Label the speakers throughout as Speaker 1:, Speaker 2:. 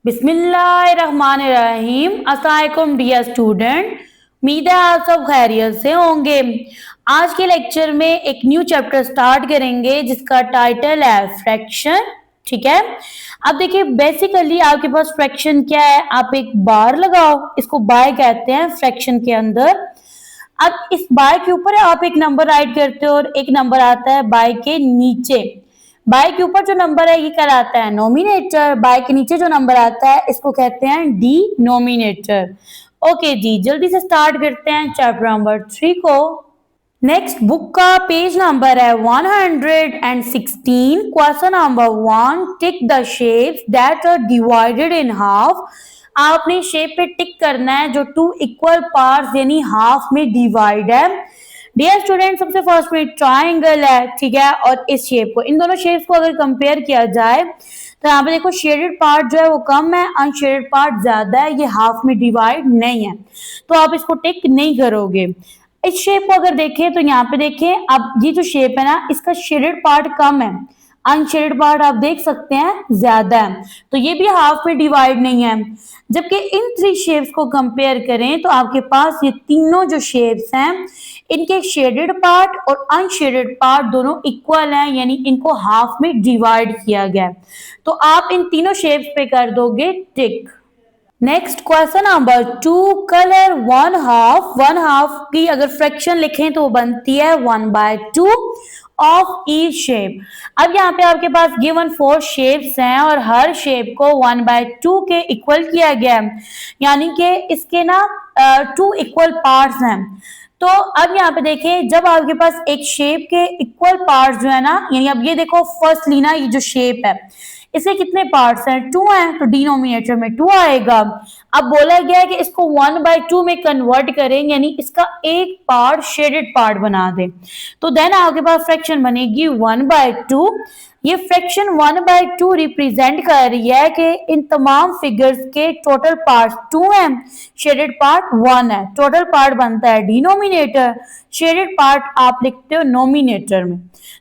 Speaker 1: बिस्मिल्लाहिर्रहमानिर्रहीम। अस्सलाम वालेकुम डियर स्टूडेंट, उम्मीद है आप सब खैरियत से होंगे। आज के लेक्चर में एक न्यू चैप्टर स्टार्ट करेंगे जिसका टाइटल है फ्रैक्शन। ठीक है, अब देखिए बेसिकली आपके पास फ्रैक्शन क्या है। आप एक बार लगाओ, इसको बाय कहते हैं फ्रैक्शन के अंदर। अब इस बाय के ऊपर आप एक नंबर राइट करते हो और एक नंबर आता है बाय के नीचे। बाय के ऊपर जो नंबर है ये कहलाता है नोमिनेटर, बाय के नीचे जो नंबर आता है इसको कहते हैं डिनोमिनेटर। ओके जी, जल्दी से स्टार्ट करते हैं चैप्टर नंबर 3 को। नेक्स्ट बुक का पेज नंबर है 116। Question number 1, tick the shapes that are divided in half. आपने शेप पे टिक करना है जो टू इक्वल पार्ट्स यानी हाफ में डिवाइड है। डियर स्टूडेंट, सबसे फर्स्ट में ट्राइंगल है, ठीक है, और इस शेप को, इन दोनों शेप्स को अगर कंपेयर किया जाए तो यहाँ पे देखो शेडेड पार्ट जो है वो कम है, अनशेडेड पार्ट ज्यादा है, ये हाफ में डिवाइड नहीं है, तो आप इसको टिक नहीं करोगे। इस शेप को अगर देखें तो यहाँ पे देखें, अब ये जो शेप है ना इसका शेडेड पार्ट कम है, अनशेडेड पार्ट आप देख सकते हैं ज्यादा है, तो ये भी हाफ में डिवाइड नहीं है। जबकि इन 3 शेप्स को कंपेयर करें तो आपके पास ये तीनों जो शेप्स हैं इनके शेडेड पार्ट और अनशेडेड पार्ट दोनों इक्वल हैं, यानी इनको हाफ में डिवाइड किया गया है। तो आप इन तीनों शेप्स पे कर दोगे tick. Next question number 2, colour one half की अगर फ्रैक्शन लिखें तो वो बनती है 1/2 ऑफ ईच शेप। अब यहाँ पे आपके पास गिवन 4 शेप्स हैं और हर शेप को 1/2 के इक्वल किया गया है, यानी कि इसके ना 2 इक्वल पार्ट्स हैं। तो अब यहाँ पे देखें, जब आपके पास एक शेप के इक्वल पार्ट्स जो है ना, यानी अब ये देखो फर्स्टली ना ये जो शेप है इसके कितने पार्ट्स हैं, 2 हैं, तो डिनोमिनेटर में 2 आएगा। अब बोला गया है कि इसको 1/2 में कन्वर्ट करें, यानी इसका एक पार्ट शेडेड पार्ट बना दें, तो देन आपके पास फ्रैक्शन बनेगी 1/2। ये फ्रैक्शन 1/2 रिप्रेजेंट कर रही है कि इन तमाम फिगर्स के टोटल पार्ट 2 हैं, शेडेड पार्ट 1 है, टोटल पार्ट बनता है डिनोमिनेटर, शेडेड पार्ट आप लिखते हो नोमिनेटर में।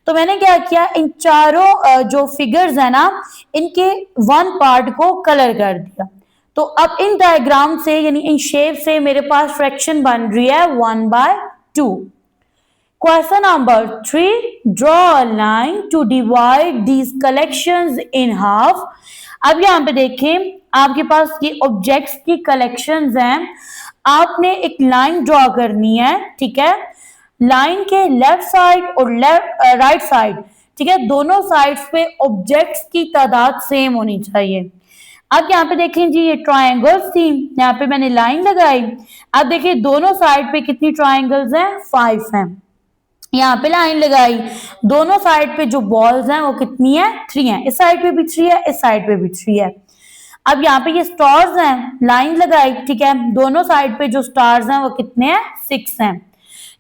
Speaker 1: तो मैंने क्या किया, इन चारों जो फिगर्स है ना इनके 1 पार्ट को कलर कर दिया। तो अब इन डायग्राम से यानी इन शेप से मेरे पास फ्रैक्शन बन रही है 1/2। Question number 3, draw a line to divide these collections in half. अब यहाँ पे देखें, आपके पास ये ऑब्जेक्ट्स की कलेक्शंस हैं, आपने एक लाइन ड्रॉ करनी है, ठीक है। लाइन के लेफ्ट साइड और राइट साइड, ठीक है, दोनों साइड्स पे ऑब्जेक्ट्स की तादाद सेम होनी चाहिए। अब यहाँ पे देखें जी, ये ट्रायंगल्स थी, यहाँ पे मैंने लाइन लगाई। अब देखिए दोनों साइड पे कितनी ट्रायंगल्स हैं, 5 हैं। यहाँ पे लाइन लगाई, दोनों साइड पे जो बॉल्स हैं वो कितनी है, 3 है, इस साइड पे भी 3 है, इस साइड पे भी 3 है। अब यहाँ पे ये स्टार्स हैं, लाइन लगाई, ठीक है, दोनों साइड पे जो स्टार्स हैं वो कितने हैं, 6 हैं।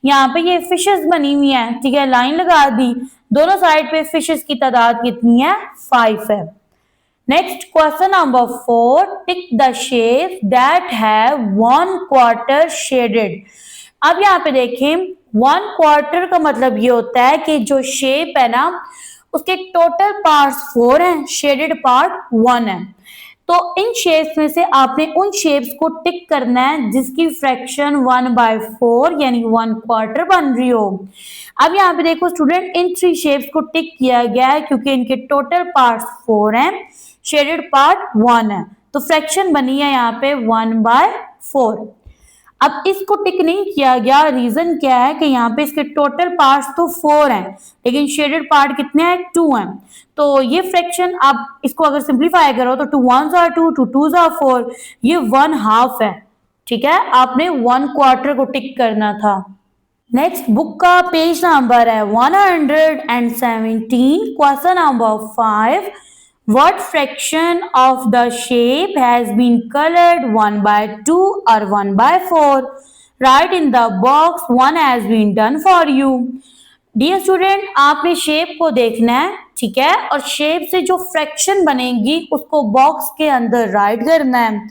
Speaker 1: यहाँ पे ये फिशेस बनी हुई हैं, ठीक है, लाइन लगा दी, दोनों साइड पे फिशेस की तादाद कितनी है, 5 है। Next question number 4, tick the shape that have 1/4 shaded. अब यहाँ पे देखें, 1/4 का मतलब ये होता है कि जो शेप है ना उसके टोटल पार्ट्स 4 हैं, शेडेड पार्ट 1 है। तो इन शेप्स में से आपने उन शेप्स को टिक करना है जिसकी फ्रैक्शन 1/4 यानी 1/4 बन रही हो। अब यहाँ पे देखो स्टूडेंट, इन 3 शेप्स को टिक किया गया है क्योंकि इनके टोटल पार्ट्स 4 हैं, शेडेड पार्ट 1 है, तो फ्रैक्शन बनी है यहाँ पे 1/4। अब इसको टिक नहीं किया गया, रीजन क्या है कि यहाँ पे इसके टोटल पार्ट्स तो 4 हैं लेकिन शेडेड पार्ट कितने हैं, 2 हैं। तो ये फ्रैक्शन आप इसको अगर सिंप्लीफाई करो तो 2 1s are 2, 2 2s are 4, ये 1/2 है, ठीक है, आपने 1/4 को टिक करना था। नेक्स्ट बुक का पेज नंबर है 117। Question number 5, what fraction of the shape has been colored 1/2 or 1/4? Write in the box 1 has been done for you. Dear student, आपने शेप को देखना है, ठीक है, और शेप से जो फ्रैक्शन बनेगी उसको बॉक्स के अंदर राइट करना है।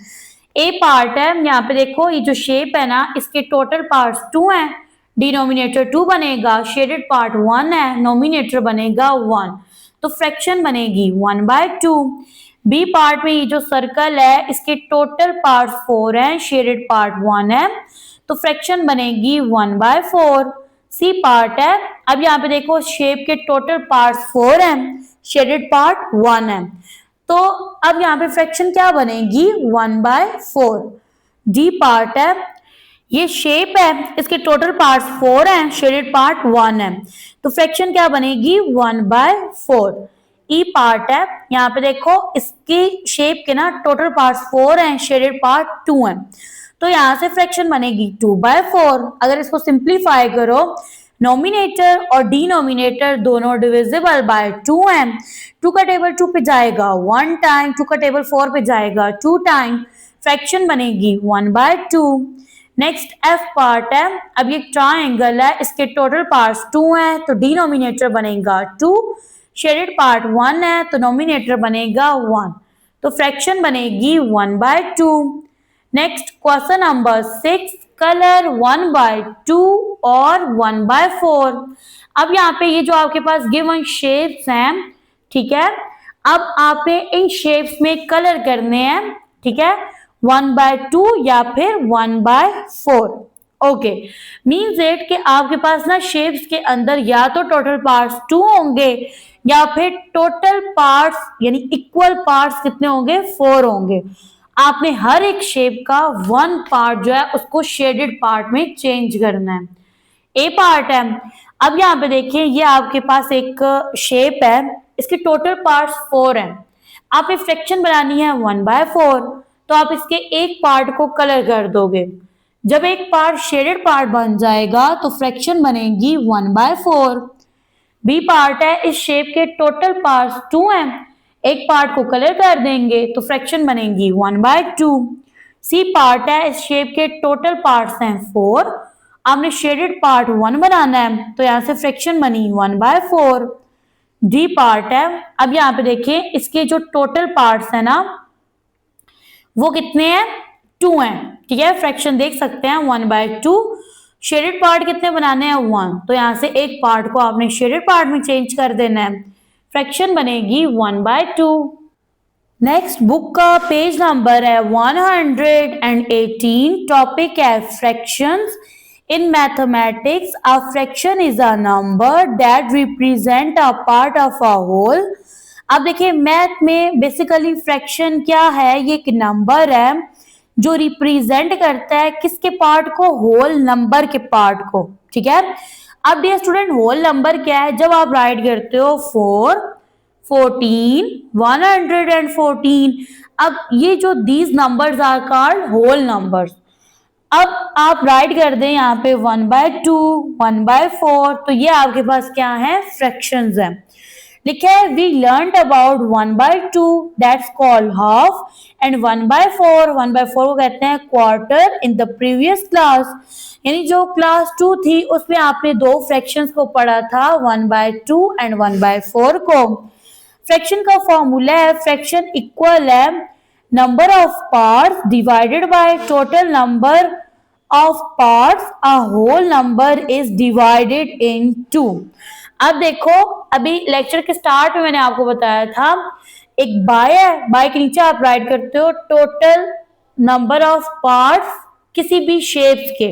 Speaker 1: ए पार्ट है, यहाँ पे देखो ये जो शेप है ना इसके टोटल पार्ट्स 2 हैं, डिनोमिनेटर 2 बनेगा, शेडेड पार्ट 1 है, नोमिनेटर बनेगा 1, तो फ्रैक्शन बनेगी 1/2। बी पार्ट में ये जो सर्कल है इसके टोटल पार्ट्स 4 हैं, शेडेड पार्ट 1 है, तो फ्रैक्शन बनेगी 1/4। सी पार्ट है, अब यहाँ पे देखो शेप के टोटल पार्ट्स 4 हैं, शेडेड पार्ट 1 है, तो अब यहाँ पे फ्रैक्शन क्या बनेगी 1/4। डी पार्ट है, ये शेप है, इसके टोटल पार्ट्स 4 हैं, शेडेड पार्ट 1 है, तो फ्रैक्शन क्या बनेगी 1/4। ई पार्ट है, यहाँ पे देखो इसकी शेप के ना टोटल पार्ट्स 4 हैं, शेडेड पार्ट 2 है, तो यहाँ से फ्रैक्शन बनेगी 2/4। अगर इसको सिंप्लीफाई करो, नोमिनेटर और डिनोमिनेटर दोनों डिविजिबल बाय 2 हैं, 2 का टेबल 2 पे जाएगा 1 टाइम, 2 का टेबल 4 पे जाएगा 2 टाइम, फ्रैक्शन बनेगी 1/2। नेक्स्ट एफ पार्ट है, अब ये ट्राइंगल है, इसके टोटल पार्ट्स 2 हैं, तो डिनोमिनेटर बनेगा 2, शेडेड पार्ट 1 है, तो नोमिनेटर बनेगा 1, तो फ्रैक्शन बनेगी 1/2। नेक्स्ट क्वेश्चन नंबर 6, कलर 1/2 और 1/4। अब यहाँ पे ये जो आपके पास गिवन शेप्स हैं, ठीक है, अब आपने इन शेप्स में कलर करने हैं, ठीक है, 1/2 या फिर 1/4। ओके, मीन्स इट कि आपके पास ना शेप्स के अंदर या तो टोटल पार्ट्स 2 होंगे या फिर टोटल पार्ट्स यानी इक्वल पार्ट्स कितने होंगे 4 होंगे। आपने हर एक शेप का 1 पार्ट जो है उसको शेडेड पार्ट में चेंज करना है। ए पार्ट है, अब यहाँ पे देखिए ये आपके पास एक शेप है, इसके टोटल पार्ट्स 4 हैं, आपने फ्रैक्शन बनानी है 1/4, तो आप इसके एक पार्ट को कलर कर दोगे। जब एक पार्ट शेडेड पार्ट बन जाएगा तो फ्रैक्शन बनेगी 1/4। बी पार्ट है, इस शेप के टोटल पार्ट्स 2 हैं, एक पार्ट को कलर कर देंगे तो फ्रैक्शन बनेगी 1/2। सी पार्ट है, इस शेप के टोटल पार्ट्स हैं 4, आपने शेडेड पार्ट 1 बनाना है, तो यहां से फ्रैक्शन बनी 1/4। डी पार्ट है, अब यहाँ पे देखिए इसके जो टोटल पार्ट्स है ना वो कितने हैं 2 हैं, ठीक है, फ्रैक्शन देख सकते हैं 1/2। शेडेड पार्ट कितने बनाने हैं 1, तो यहां से एक पार्ट को आपने शेडेड पार्ट में चेंज कर देना है, फ्रैक्शन बनेगी 1/2। नेक्स्ट बुक का पेज नंबर है 118, टॉपिक है fractions. In mathematics a fraction is a number that represent a part of a whole. अब देखिए मैथ में बेसिकली फ्रैक्शन क्या है, ये एक नंबर है जो रिप्रेजेंट करता है किसके पार्ट को, होल नंबर के पार्ट को, ठीक है। अब डियर स्टूडेंट होल नंबर क्या है, जब आप राइट करते हो 4, 14, 114, अब ये जो these numbers are called whole numbers. अब आप राइट कर दें यहाँ पे 1/2, 1/4, तो ये आपके पास क्या है फ्रैक्शंस है। लिखा है we learn about 1/2 that's called half and 1/4 को कहते हैं quarter in the previous class. यानी जो क्लास 2 थी उसमें आपने दो फ्रैक्शंस को पढ़ा था 1/2 एंड 1/4 को। फ्रैक्शन का फॉर्मूला है, फ्रैक्शन इक्वल है number of parts divided by total number of parts, a whole number is divided in 2। अब देखो अभी लेक्चर के स्टार्ट में मैंने आपको बताया था एक बाय है, बाय के नीचे आप राइट करते हो टोटल नंबर ऑफ पार्ट्स किसी भी शेप्स के,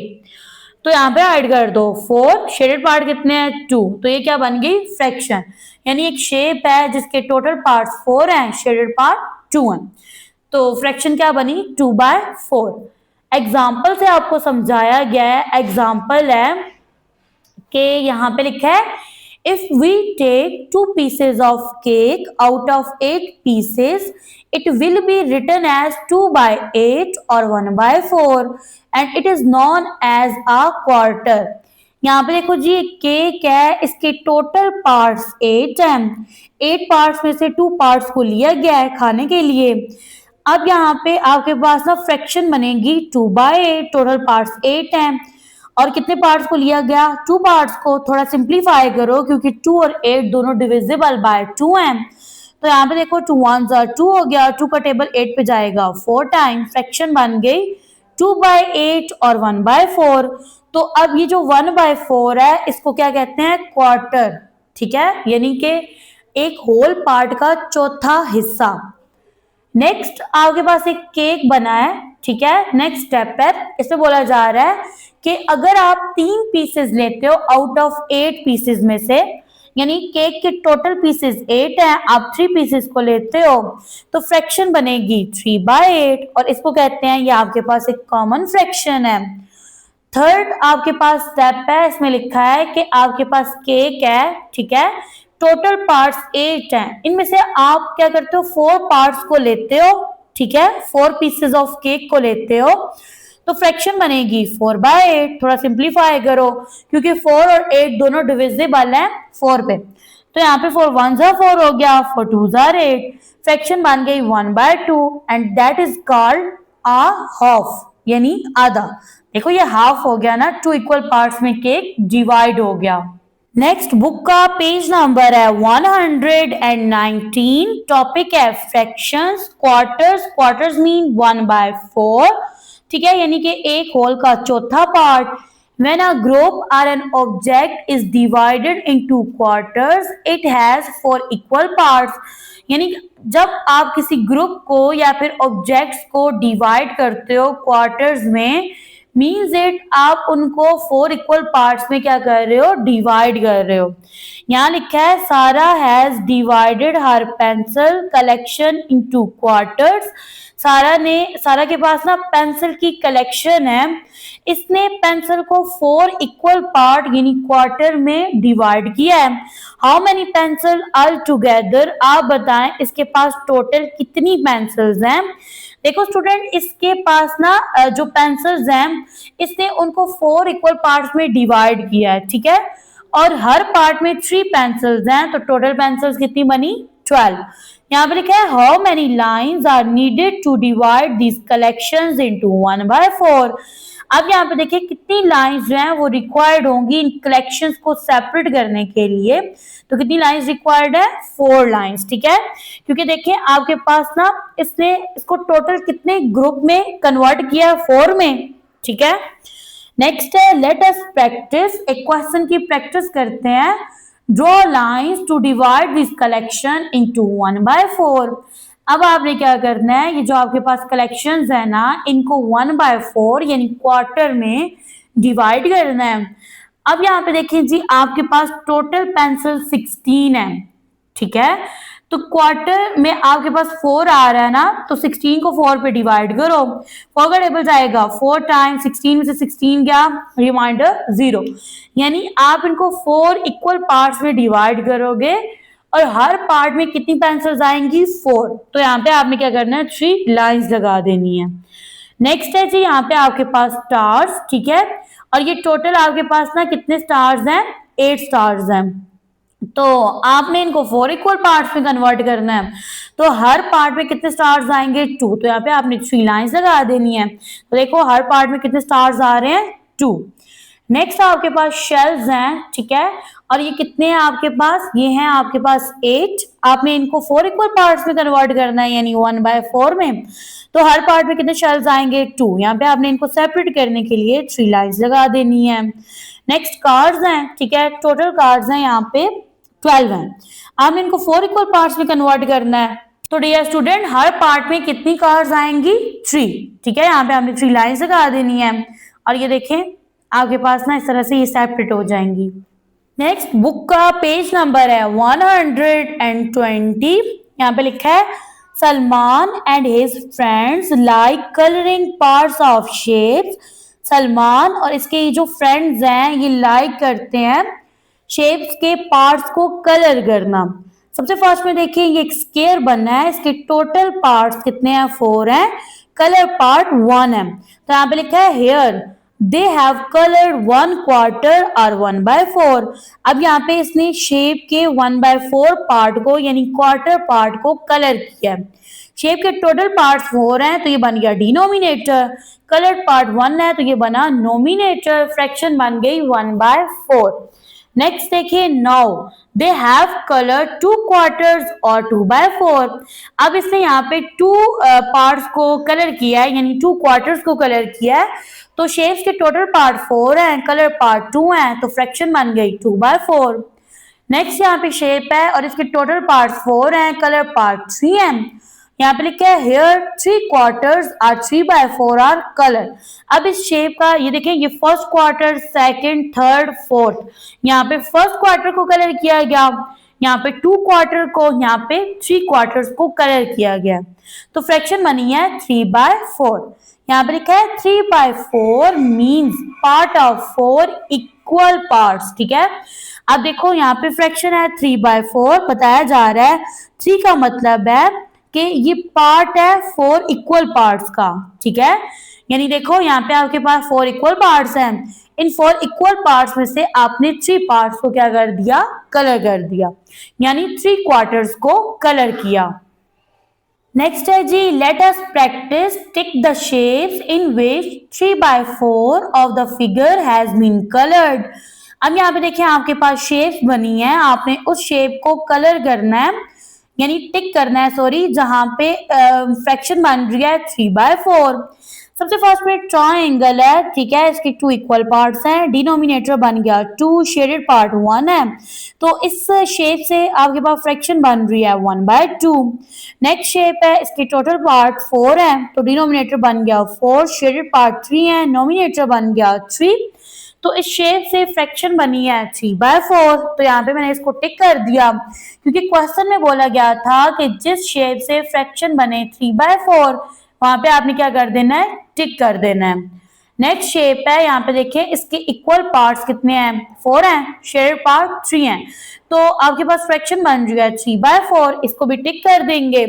Speaker 1: तो यहाँ पे ऐड कर दो 4, शेडेड पार्ट कितने हैं 2, तो ये क्या बन गई फ्रैक्शन। यानी एक शेप है जिसके टोटल पार्ट्स 4 हैं, शेडेड पार्ट 2 हैं, तो फ्रैक्शन क्या बनी 2/4। एग्जाम्पल से आपको समझाया गया है, एग्जाम्पल है कि यहाँ पे लिखा है if we take 2 pieces of cake out of 8 pieces it will be written as 2/8 or 1/4 and it is known as a quarter। यहाँ पे देखो जी केक है, इसके टोटल पार्ट्स 8 हैं, 8 पार्ट्स में से 2 पार्ट्स को लिया गया है खाने के लिए। अब यहाँ पे आपके पास ना फ्रैक्शन बनेगी 2/8, टोटल पार्ट्स 8 हैं और कितने पार्ट्स को लिया गया 2 पार्ट्स को। थोड़ा सिंप्लीफाई करो क्योंकि 2 और 8 दोनों डिविजिबल बाय 2 हैं, तो यहाँ पे देखो 2 1s are 2 हो गया, 2 का टेबल 8 पे जाएगा 4 टाइम, फ्रैक्शन बन गई 2/8 और 1/4। तो अब ये जो 1/4 है इसको क्या कहते हैं क्वार्टर, ठीक है, यानी कि एक होल पार्ट का चौथा हिस्सा। नेक्स्ट आपके पास एक केक बना है, ठीक है। नेक्स्ट स्टेप है, इसमें बोला जा रहा है कि अगर आप 3 पीसेस लेते हो आउट ऑफ 8 पीसेस में से, यानी केक के टोटल पीसेस 8 हैं, आप 3 पीसेस को लेते हो तो फ्रैक्शन बनेगी 3/8 और इसको कहते हैं, ये आपके पास एक कॉमन फ्रैक्शन है। थर्ड आपके पास स्टेप है, इसमें लिखा है कि आपके पास केक है, ठीक है, टोटल पार्ट्स 8 हैं, इनमें से आप क्या करते हो 4 पार्ट्स को लेते हो, ठीक है, 4 पीसेस ऑफ केक को लेते हो तो फ्रैक्शन बनेगी 4/8। थोड़ा सिंप्लीफाई करो क्योंकि 4 और 8 दोनों डिविजिबल हैं 4 पे, तो यहाँ पे 4 1 4 हो गया, 4 2 8, फ्रैक्शन बन गई 1/2 and that is called a half, यानी आधा। देखो ये हाफ हो गया ना, 2 इक्वल पार्ट्स में केक डिवाइड हो गया। नेक्स्ट बुक का पेज नंबर है 119, टॉपिक है फ्रैक्शंस, क्वार्टर्स, क्वार्टर्स मीन 1/4, ठीक है, यानी कि एक होल का चौथा part. When a group or an object is divided into quarters, it has 4 equal parts. यानी जब आप किसी ग्रुप को या फिर ऑब्जेक्ट्स को डिवाइड करते हो क्वार्टर्स में, मीन्स इट आप उनको 4 इक्वल पार्ट्स में क्या कर रहे हो, डिवाइड कर रहे हो। यहाँ लिखा है सारा has divided her pencil collection into quarters. सारा के पास ना पेंसिल की कलेक्शन है, इसने पेंसिल को 4 इक्वल पार्ट यानी क्वार्टर में डिवाइड किया है। How many pencil all together, आप बताएं इसके पास टोटल कितनी पेंसिल्स हैं। देखो स्टूडेंट, इसके पास ना जो पेंसिल्स हैं इसने उनको 4 इक्वल पार्ट्स में डिवाइड किया है, ठीक है, और हर पार्ट में 3 पेंसिल्स हैं, तो टोटल पेंसिल्स कितनी बनी 12। यहाँ पे लिखा है how many lines are needed to divide this collections into 1/4। अब यहाँ पे देखिए कितनी लाइंस जो हैं वो रिक्वायर्ड होंगी इन कलेक्शंस को सेपरेट करने के लिए। तो कितनी लाइंस रिक्वायर्ड है, 4 लाइंस, ठीक है, क्योंकि देखिए आपके पास ना इसने इसको टोटल कितने ग्रुप में कन्वर्ट किया, 4 में, ठीक है। नेक्स्ट है लेट अस प्रैक्टिस, एक क्वेश्चन की प्रैक्टिस करते हैं। Draw lines to divide this collection into 1/4। अब आपने क्या करना है, ये जो आपके पास कलेक्शंस है ना इनको 1/4 यानी क्वार्टर में डिवाइड करना है। अब यहाँ पे देखिए जी आपके पास टोटल पेंसिल 16 है, ठीक है, तो क्वार्टर में आपके पास 4 आ रहा है ना, तो 16 को 4 पे डिवाइड करो, 4 का टेबल जाएगा 4 टाइम्स 16 में से 16 क्या, रिमाइंडर 0, यानी आप इनको 4 इक्वल पार्ट्स में डिवाइड करोगे और हर पार्ट में कितनी पेंसिल्स आएंगी 4। तो यहाँ पे आपने क्या करना है 3 लाइंस लगा देनी है। नेक्स्ट है जी यहाँ पे आपके पास स्टार्स, ठीक है, और ये टोटल आपके पास ना कितने स्टार्स हैं, 8 स्टार्स हैं, तो आपने इनको 4 इक्वल पार्ट्स में कन्वर्ट करना है, तो हर पार्ट में कितने स्टार्स आएंगे 2, तो यहाँ पे आपने 3 लाइंस लगा देनी है। तो देखो हर पार्ट में कितने स्टार्स आ रहे हैं 2। नेक्स्ट आपके पास शेल्स हैं, ठीक है, और ये कितने हैं आपके पास, ये हैं आपके पास 8, आपने इनको 4 इक्वल पार्ट्स में कन्वर्ट करना है यानी 1/4 में, तो हर पार्ट में कितने शेल्स आएंगे 2, यहाँ पे आपने इनको सेपरेट करने के लिए 3 लाइंस लगा देनी है। नेक्स्ट कार्ड्स हैं, ठीक है, टोटल कार्ड्स हैं यहाँ पे 12 हैं, आपने इनको 4 इक्वल पार्ट्स में कन्वर्ट करना है, तो डियर स्टूडेंट हर पार्ट में कितनी कार्ड्स आएंगी 3, ठीक है, यहाँ पे आपने 3 लाइंस लगा देनी है और ये देखें आपके पास ना इस तरह से ये सेपरेट हो जाएंगी। नेक्स्ट बुक का पेज नंबर है 120, यहाँ पे लिखा है Salman and his friends like colouring parts of shapes. Salman और इसके जो फ्रेंड्स हैं ये लाइक करते हैं शेप्स के पार्ट्स को कलर करना। सबसे फर्स्ट में देखिए ये एक स्क्वायर बनना है, इसके टोटल पार्ट्स कितने हैं 4 हैं, कलर पार्ट 1 है, तो यहाँ पे लिखा है here they have coloured 1 quarter और 1/4। अब यहाँ पे इसने शेप के 1/4 पार्ट को यानी क्वार्टर पार्ट को कलर किया। शेप के टोटल पार्ट्स 4 हैं तो ये बन गया डिनोमिनेटर, कलर्ड पार्ट 1 है तो ये बना नोमिनेटर, फ्रैक्शन बन गई 1/4। नेक्स्ट देखिए now they have colour 2 quarters और 2/4। अब इसने यहाँ पे 2 पार्ट्स को कलर किया है यानी 2 क्वार्टर्स को कलर किया है, तो शेप्स के टोटल पार्ट 4 हैं, कलर पार्ट 2 हैं, तो फ्रैक्शन बन गई 2/4। नेक्स्ट यहाँ पे शेप है और इसके टोटल पार्ट 4 हैं, कलर पार्ट 3 हैं, यहाँ पे लिखा है हेयर 3/4 आर 3/4 आर कलर। अब इस शेप का ये देखें, ये first quarter, second, third, fourth, यहाँ पे फर्स्ट क्वार्टर को कलर किया गया, यहाँ पे 2 क्वार्टर को, यहाँ पे 3 क्वार्टर्स को कलर किया गया। तो फ्रैक्शन बनी है 3/4। यहाँ पे लिखा है 3/4 means part of 4 equal parts. ठीक है, अब देखो यहाँ पे फ्रैक्शन है 3/4, बताया जा रहा है 3 का मतलब है कि ये पार्ट है 4 इक्वल पार्ट्स का। ठीक है, यानी देखो यहाँ पे आपके पास 4 इक्वल पार्ट्स हैं, इन 4 इक्वल पार्ट्स में से आपने 3 पार्ट्स को क्या कर दिया, कलर कर दिया, यानी 3 क्वार्टर्स को कलर किया। नेक्स्ट है जी, let us practise tick the shapes in which 3/4 of the figure has been coloured. अब यहाँ पे देखिए आपके पास शेप्स बनी है, आपने उस शेप को कलर करना है, यानी टिक करना है, सॉरी, जहां पे फ्रैक्शन बन रही है 3/4। सबसे फर्स्ट में ट्राइंगल है, ठीक है, इसके 2 इक्वल पार्ट्स हैं, डिनोमिनेटर बन गया 2, शेडेड पार्ट 1 है, तो इस शेप से आपके पास फ्रैक्शन बन रही है 1/2। नेक्स्ट शेप है, इसके टोटल पार्ट 4 है, तो डिनोमिनेटर बन गया 4, शेडेड पार्ट 3 है, नोमिनेटर बन गया 3, तो इस शेप से फ्रैक्शन बनी है 3/4। तो यहाँ पे मैंने इसको टिक कर दिया, क्योंकि क्वेश्चन में बोला गया था कि जिस शेप से फ्रैक्शन बने 3/4 वहां पे आपने क्या कर देना है, टिक कर देना है। नेक्स्ट शेप है, यहाँ पे देखिए इसके इक्वल पार्ट्स कितने हैं, 4 हैं, शेडेड पार्ट 3 हैं, तो आपके पास फ्रैक्शन बन रही है 3/4, इसको भी टिक कर देंगे।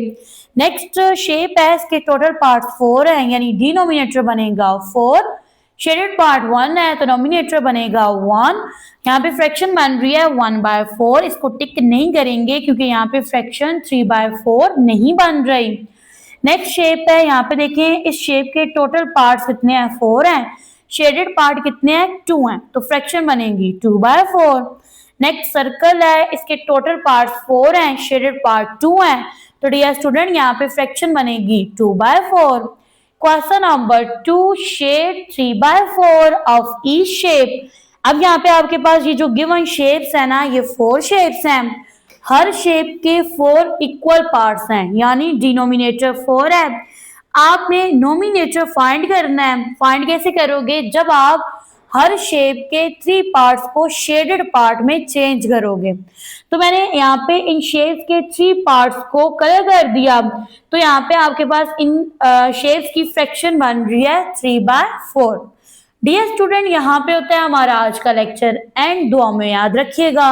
Speaker 1: नेक्स्ट शेप है, इसके टोटल पार्ट 4 हैं, यानी डिनोमिनेटर बनेगा 4, शेडेड पार्ट 1 है, तो नोमिनेटर बनेगा 1, यहाँ पे फ्रैक्शन बन रही है 1/4, इसको टिक नहीं करेंगे क्योंकि यहाँ पे फ्रैक्शन 3/4 नहीं बन रही। नेक्स्ट शेप है, यहाँ पे देखें इस शेप के टोटल पार्ट्स कितने हैं, 4 हैं, शेडेड पार्ट कितने हैं, 2 हैं, तो फ्रैक्शन बनेगी 2/4। नेक्स्ट सर्कल है, इसके टोटल पार्ट्स 4 हैं, शेडेड पार्ट 2 हैं, तो डियर स्टूडेंट यहाँ पे फ्रैक्शन बनेगी 2/4। Question number 2, shade 3/4 of each shape. अब यहाँ पे आपके पास ये जो गिवन शेप्स है ना, ये 4 शेप्स हैं, हर शेप के 4 इक्वल पार्ट्स हैं, यानी डिनोमिनेटर 4 है, आपने नोमिनेटर फाइंड करना है। फाइंड कैसे करोगे, जब आप हर शेप के 3 पार्ट्स को शेडेड पार्ट में चेंज करोगे। तो मैंने यहाँ पे इन शेप्स के 3 पार्ट्स को कलर कर दिया, तो यहाँ पे आपके पास इन शेप्स की फ्रैक्शन बन रही है 3/4। डियर स्टूडेंट, यहाँ पे होता है हमारा आज का लेक्चर एंड दुआ में याद रखिएगा।